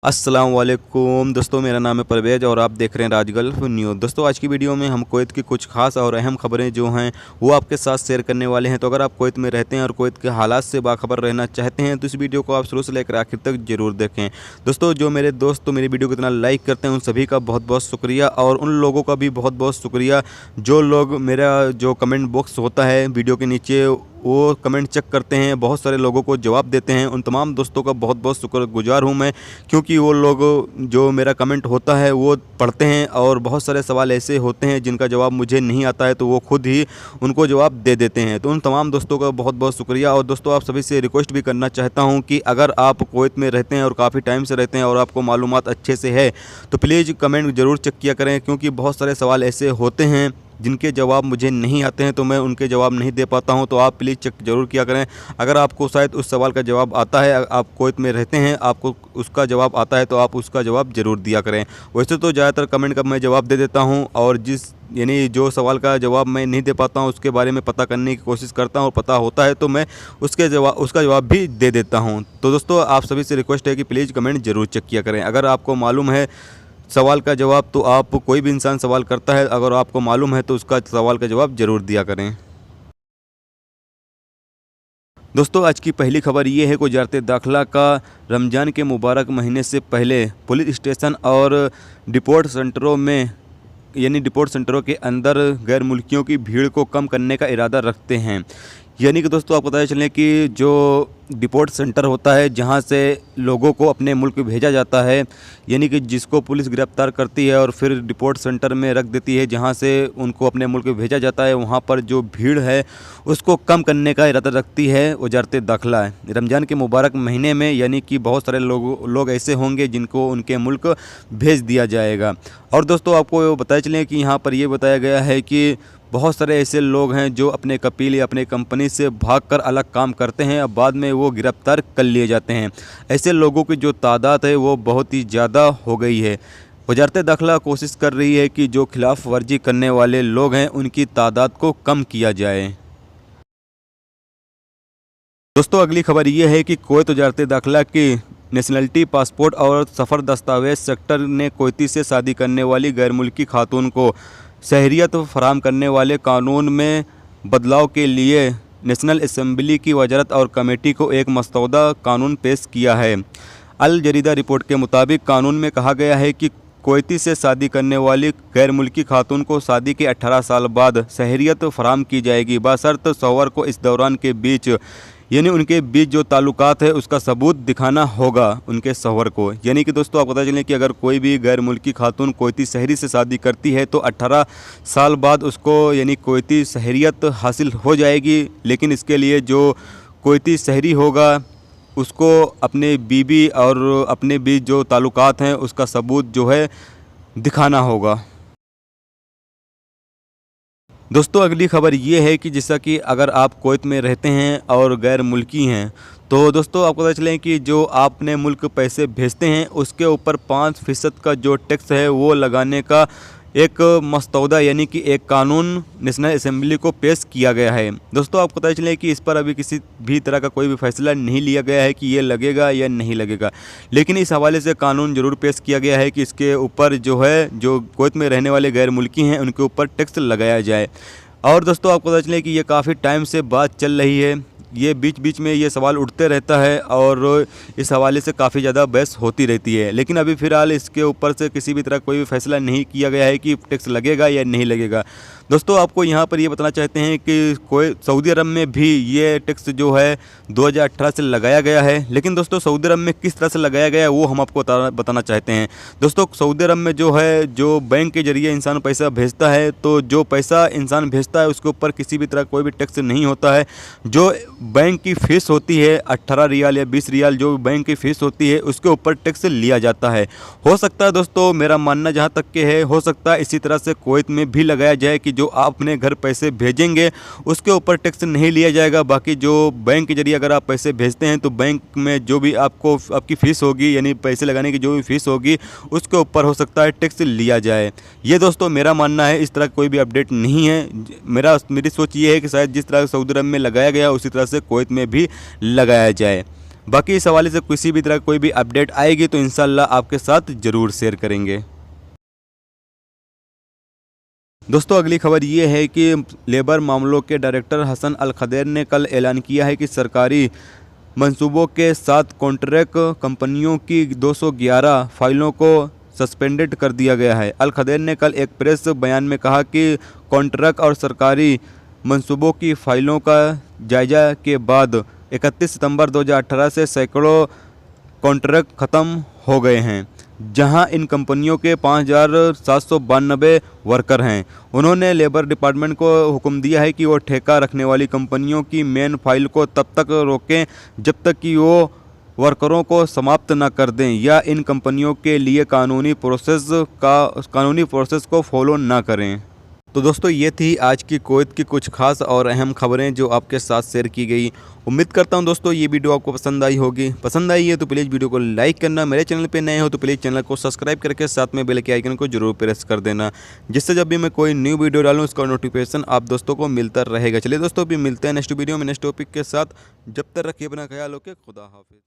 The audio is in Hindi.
अस्सलाम वालेकुम दोस्तों, मेरा नाम है परवेज़ और आप देख रहे हैं राज गल्फ न्यूज़। दोस्तों, आज की वीडियो में हम कुवैत की कुछ खास और अहम खबरें जो हैं वो आपके साथ शेयर करने वाले हैं। तो अगर आप कुवैत में रहते हैं और कुवैत के हालात से बाखबर रहना चाहते हैं तो इस वीडियो को आप शुरू से लेकर आखिर तक ज़रूर देखें। दोस्तों, जो मेरे दोस्त तो मेरी वीडियो को इतना लाइक करते हैं उन सभी का बहुत बहुत शुक्रिया, और उन लोगों का भी बहुत बहुत शुक्रिया जो लोग मेरा जो कमेंट बॉक्स होता है वीडियो के नीचे वो कमेंट चेक करते हैं, बहुत सारे लोगों को जवाब देते हैं। उन तमाम दोस्तों का बहुत बहुत शुक्रगुजार हूं मैं, क्योंकि वो लोग जो मेरा कमेंट होता है वो पढ़ते हैं और बहुत सारे सवाल ऐसे होते हैं जिनका जवाब मुझे नहीं आता है तो वो खुद ही उनको जवाब दे देते हैं। तो उन तमाम दोस्तों का बहुत बहुत शुक्रिया। और दोस्तों, आप सभी से रिक्वेस्ट भी करना चाहता हूँ कि अगर आप कुवैत में रहते हैं और काफ़ी टाइम से रहते हैं और आपको मालूमात अच्छे से है तो प्लीज़ कमेंट ज़रूर चेक किया करें, क्योंकि बहुत सारे सवाल ऐसे होते हैं जिनके जवाब मुझे नहीं आते हैं तो मैं उनके जवाब नहीं दे पाता हूं। तो आप प्लीज़ चेक ज़रूर किया करें। अगर आपको शायद उस सवाल का जवाब आता है, आप कुवैत में रहते हैं, आपको उसका जवाब आता है तो आप उसका जवाब ज़रूर दिया करें। वैसे तो ज़्यादातर कमेंट का मैं जवाब दे देता हूं, और जो सवाल का जवाब मैं नहीं दे पाता हूं उसके बारे में पता करने की कोशिश करता हूं, और पता होता है तो मैं उसका जवाब भी दे देता हूं। तो दोस्तों, आप सभी से रिक्वेस्ट है कि प्लीज़ कमेंट ज़रूर चेक किया करें। अगर आपको मालूम है सवाल का जवाब तो आप कोई भी इंसान सवाल करता है, अगर आपको मालूम है तो उसका सवाल का जवाब ज़रूर दिया करें। दोस्तों, आज की पहली खबर ये है कि वज़ारत दाखिला का रमज़ान के मुबारक महीने से पहले पुलिस स्टेशन और डिपोर्ट सेंटरों में डिपोर्ट सेंटरों के अंदर गैर मुल्कियों की भीड़ को कम करने का इरादा रखते हैं। यानी कि दोस्तों, आपको पता चले कि जो डिपोर्ट सेंटर होता है जहां से लोगों को अपने मुल्क भेजा जाता है, यानी कि जिसको पुलिस गिरफ्तार करती है और फिर डिपोर्ट सेंटर में रख देती है जहां से उनको अपने मुल्क भेजा जाता है, वहां पर जो भीड़ है उसको कम करने का इरादा रखती है वज़ारत दाखिला। रमज़ान के मुबारक महीने में यानी कि बहुत सारे लोग ऐसे होंगे जिनको उनके मुल्क भेज दिया जाएगा। और दोस्तों, आपको बताया चलें कि यहाँ पर यह बताया गया है कि बहुत सारे ऐसे लोग हैं जो अपने कपील या अपने कंपनी से भागकर अलग काम करते हैं, अब बाद में वो गिरफ्तार कर लिए जाते हैं। ऐसे लोगों की जो तादाद है वो बहुत ही ज़्यादा हो गई है। वज़ारत दाखिला कोशिश कर रही है कि जो खिलाफ वर्जी करने वाले लोग हैं उनकी तादाद को कम किया जाए। दोस्तों, अगली खबर ये है कि कुवैत वज़ारत दाखिला की नेशनलिटी पासपोर्ट और सफ़र दस्तावेज़ सेक्टर ने कुवैती से शादी करने वाली गैर मुल्की खातून को शहरियत फराहम करने वाले कानून में बदलाव के लिए नेशनल असम्बली की वज़ारत और कमेटी को एक मसौदा कानून पेश किया है। अल जरीदा रिपोर्ट के मुताबिक कानून में कहा गया है कि कुवैती से शादी करने वाली गैर मुल्की खातून को शादी के 18 साल बाद शहरियत फराहम की जाएगी, बशर्त शौहर को इस दौरान के बीच उनके बीच जो ताल्लुकात है उसका सबूत दिखाना होगा उनके शौहर को। यानी कि दोस्तों, आपको पता चलें कि अगर कोई भी गैर मुल्की खातून कुवैती शहरी से शादी करती है तो 18 साल बाद उसको कुवैती शहरियत हासिल हो जाएगी, लेकिन इसके लिए जो कुवैती शहरी होगा उसको अपने बीवी और अपने बीच जो ताल्लुकात हैं उसका सबूत जो है दिखाना होगा। दोस्तों, अगली खबर ये है कि जैसा कि अगर आप कुवैत में रहते हैं और गैर मुल्की हैं तो दोस्तों, आपको पता चलें कि जो आपने मुल्क पैसे भेजते हैं उसके ऊपर 5% का जो टैक्स है वो लगाने का एक मसौदा यानी कि एक कानून नेशनल असम्बली को पेश किया गया है। दोस्तों, आपको पता चले कि इस पर अभी किसी भी तरह का कोई भी फैसला नहीं लिया गया है कि ये लगेगा या नहीं लगेगा, लेकिन इस हवाले से कानून ज़रूर पेश किया गया है कि इसके ऊपर जो कुवैत में रहने वाले गैर मुल्की हैं उनके ऊपर टैक्स लगाया जाए। और दोस्तों, आपको पता चले कि ये काफ़ी टाइम से बात चल रही है, ये बीच बीच में ये सवाल उठते रहता है और इस हवाले से काफ़ी ज़्यादा बहस होती रहती है, लेकिन अभी फ़िलहाल इसके ऊपर से किसी भी तरह कोई भी फैसला नहीं किया गया है कि टैक्स लगेगा या नहीं लगेगा। दोस्तों, आपको यहाँ पर ये बताना चाहते हैं कि सऊदी अरब में भी ये टैक्स जो है 2018 से लगाया गया है, लेकिन दोस्तों सऊदी अरब में किस तरह से लगाया गया है वो हम आपको बताना चाहते हैं। दोस्तों, सऊदी अरब में जो बैंक के जरिए इंसान पैसा भेजता है तो जो पैसा इंसान भेजता है उसके ऊपर किसी भी तरह कोई भी टैक्स नहीं होता है। जो बैंक की फ़ीस होती है 18 रियाल या 20 रियाल जो बैंक की फ़ीस होती है उसके ऊपर टैक्स लिया जाता है। हो सकता है दोस्तों, मेरा मानना जहाँ तक के है, हो सकता है इसी तरह से कुवैत में भी लगाया जाए कि जो आप अपने घर पैसे भेजेंगे उसके ऊपर टैक्स नहीं लिया जाएगा। बाकी जो बैंक के जरिए अगर आप पैसे भेजते हैं तो बैंक में जो भी आपकी फ़ीस होगी यानी पैसे लगाने की जो भी फ़ीस होगी उसके ऊपर हो सकता है टैक्स लिया जाए। ये दोस्तों मेरा मानना है, इस तरह कोई भी अपडेट नहीं है। मेरी सोच ये है कि शायद जिस तरह सऊदी अरब में लगाया गया उसी तरह से कुवैत में भी लगाया जाए। बाकी इस हवाले से किसी भी तरह कोई भी अपडेट आएगी तो इंशाल्लाह आपके साथ ज़रूर शेयर करेंगे। दोस्तों अगली खबर ये है कि लेबर मामलों के डायरेक्टर हसन अल खदैर ने कल ऐलान किया है कि सरकारी मंसूबों के साथ कॉन्ट्रैक्ट कंपनियों की 211 फाइलों को सस्पेंडेड कर दिया गया है। अल खदैर ने कल एक प्रेस बयान में कहा कि कॉन्ट्रैक्ट और सरकारी मंसूबों की फाइलों का जायजा के बाद 31 सितंबर 2018 से सैकड़ों कॉन्ट्रैक्ट ख़त्म हो गए हैं, जहां इन कंपनियों के 5,792 वर्कर हैं। उन्होंने लेबर डिपार्टमेंट को हुक्म दिया है कि वो ठेका रखने वाली कंपनियों की मेन फाइल को तब तक रोकें जब तक कि वो वर्करों को समाप्त न कर दें या इन कंपनियों के लिए कानूनी प्रोसेस को फॉलो न करें। तो दोस्तों ये थी आज की कुवैत की कुछ खास और अहम खबरें जो आपके साथ शेयर की गई। उम्मीद करता हूं दोस्तों ये वीडियो आपको पसंद आई होगी। पसंद आई है तो प्लीज़ वीडियो को लाइक करना, मेरे चैनल पे नए हो तो प्लीज़ चैनल को सब्सक्राइब करके साथ में बेल के आइकन को जरूर प्रेस कर देना, जिससे जब भी मैं कोई न्यू वीडियो डालूँ उसका नोटिफिकेशन आप दोस्तों को मिलता रहेगा। चलिए दोस्तों अभी मिलते हैं नेक्स्ट वीडियो में नेक्स्ट टॉपिक के साथ। जब तक रखिए अपना ख्याल, ओके, खुदा हाफिज़।